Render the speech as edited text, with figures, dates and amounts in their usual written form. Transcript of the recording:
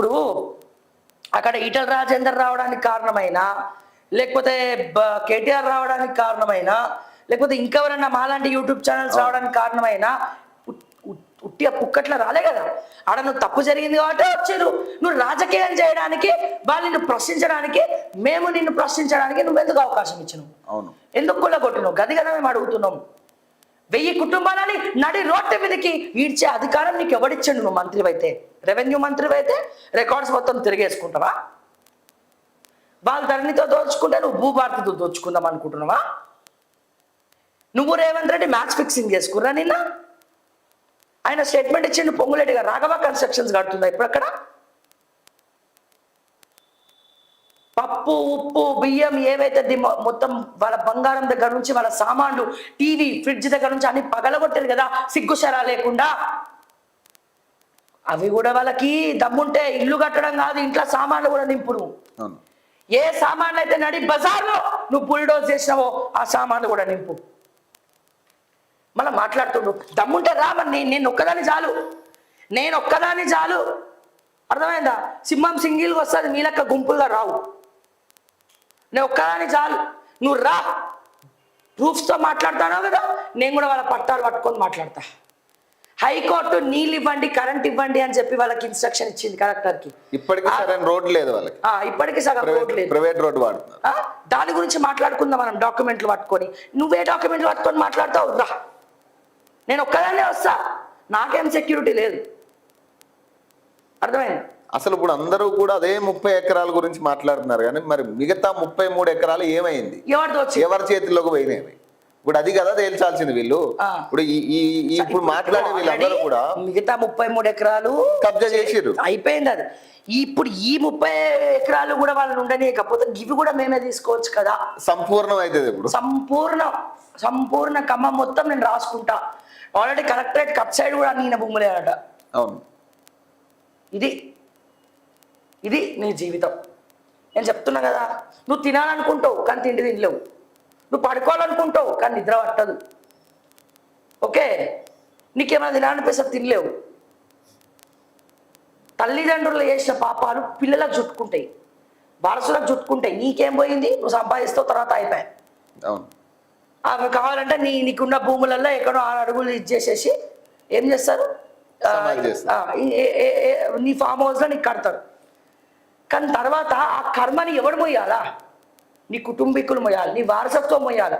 ఇప్పుడు అక్కడ ఈటల రాజేందర్ రావడానికి కారణమైన, లేకపోతే కేటీఆర్ రావడానికి కారణమైన, లేకపోతే ఇంకెవరన్నా మాలాంటి యూట్యూబ్ ఛానల్స్ రావడానికి కారణమైన ఉట్టిగా పుక్కట్ల రాలే కదా. ఆడ నువ్వు తప్పు జరిగింది కాబట్టి వచ్చారు. నువ్వు రాజకీయం చేయడానికి, వాళ్ళు నిన్ను ప్రశ్నించడానికి, మేము నిన్ను ప్రశ్నించడానికి నువ్వు ఎందుకు అవకాశం ఇచ్చినావు? అవును, ఎందుకు కొల్లగొట్టినావు? గది కదా మేము అడుగుతున్నాం. 1000 కుటుంబాలని నడి రోడ్డు మీదకి ఈడ్చే అధికారం నీకు ఎవడిచ్చాడు? నువ్వు మంత్రి అయితే, రెవెన్యూ మంత్రి అయితే రికార్డ్స్ మొత్తం తిరిగేసుకుంటావా? వాళ్ళు ధరణితో దోచుకుంటే నువ్వు భూభారతితో దోచుకుందాం అనుకుంటున్నావా? నువ్వు రేవంత్ రెడ్డి మ్యాచ్ ఫిక్సింగ్ చేసుకున్నా నిన్న? ఆయన స్టేట్మెంట్ ఇచ్చిండు, పొంగులేటి గారు రాఘవ కన్స్ట్రక్షన్స్ కడుతుందా ఇప్పుడు అక్కడ? పప్పు, ఉప్పు, బియ్యం ఏవైతే మొత్తం వాళ్ళ బంగారం దగ్గర నుంచి వాళ్ళ సామాన్లు, టీవీ, ఫ్రిడ్జ్ దగ్గర నుంచి అన్ని పగలగొట్టారు కదా సిగ్గుశరా లేకుండా. అవి కూడా వాళ్ళకి దమ్ముంటే ఇల్లు కట్టడం కాదు, ఇంట్లో సామాన్లు కూడా నింపును. ఏ సామాన్లు అయితే నడి బజార్లో నువ్వు బుల్డోజ్ చేసినావో ఆ సామాన్లు కూడా నింపు. మళ్ళీ మాట్లాడుతుండు, దమ్ముంటే రా. మరి నేను ఒక్కదాని చాలు, అర్థమైందా? సింహం సింగిల్గా వస్తుంది, మీ లెక్క గుంపులుగా రావు. నేను ఒక్కదాని చాలు, నువ్వు రా. ప్రూఫ్స్తో మాట్లాడతానో కదా, నేను కూడా వాళ్ళ పట్టాలు పట్టుకొని మాట్లాడతా. హైకోర్టు నీళ్ళు ఇవ్వండి, కరెంట్ ఇవ్వండి అని చెప్పి వాళ్ళకి ఇన్స్ట్రక్షన్ ఇచ్చింది కలెక్టర్కి. ఇప్పటికీ సరైన రోడ్ లేదు వాళ్ళకి, ఇప్పటికీ సగం రోడ్ లేదు, ప్రైవేట్ రోడ్ వాడుతున్నారు. దాని గురించి మాట్లాడుకుందాం మనం, డాక్యుమెంట్లు పట్టుకొని. నువ్వే డాక్యుమెంట్లు పట్టుకొని మాట్లాడతావు? రా, నేను ఒక్కదాన్నే వస్తా, నాకేం సెక్యూరిటీ లేదు. అర్థమైంది? అసలు ఇప్పుడు అందరూ కూడా అదే 30 ఎకరాల గురించి మాట్లాడుతున్నారు, కానీ మరి మిగతా 33 ఎకరాలు ఏమైంది? ఎవరి చేతిలోకి పోయినాయి? ఇప్పుడు అది కదా తేల్చాల్సింది వీళ్ళు. ఇప్పుడు ఇప్పుడు మాట్లాడే వీళ్ళందరూ కూడా మిగతా 33 ఎకరాలు కబ్జా చేసిర్రు, అయిపోయింది అది. ఇప్పుడు ఈ 30 ఎకరాలు కూడా వాళ్ళని ఉండనియకపోతే ఇవి కూడా మేమే తీసుకోవచ్చు కదా. సంపూర్ణం అవుతుంది. ఇప్పుడు సంపూర్ణ ఖమ్మం మొత్తం నేను రాసుకుంటా. ఆల్రెడీ కలెక్టరేట్ కట్ సైడ్ కూడా నేను భూములేట. అవును, ఇది నీ జీవితం. నేను చెప్తున్నా కదా, నువ్వు తినాలనుకుంటావు కానీ తిండి తినలేవు, నువ్వు పడుకోవాలనుకుంటావు కానీ నిద్ర పట్టదు. ఓకే, నీకేమైనా తినాలనిపిస్తే తినలేవు. తల్లిదండ్రులు చేసిన పాపాలు పిల్లలకు చుట్టుకుంటాయి, వారసులకు చుట్టుకుంటాయి. నీకేం పోయింది? నువ్వు సంపాదిస్తావు, తర్వాత అయిపోయాయి. అవును, అవి కావాలంటే నీకున్న భూములలో ఎక్కడో 6 అడుగులు ఇచ్చేసేసి ఏం చేస్తారు? నీ ఫామ్ హౌస్లో నీకు కడతారు. కానీ తర్వాత ఆ కర్మని ఎవడు మొయ్యాలా? నీ కుటుంబీకులు మొయ్యాలి, నీ వారసత్వం మొయ్యాలి.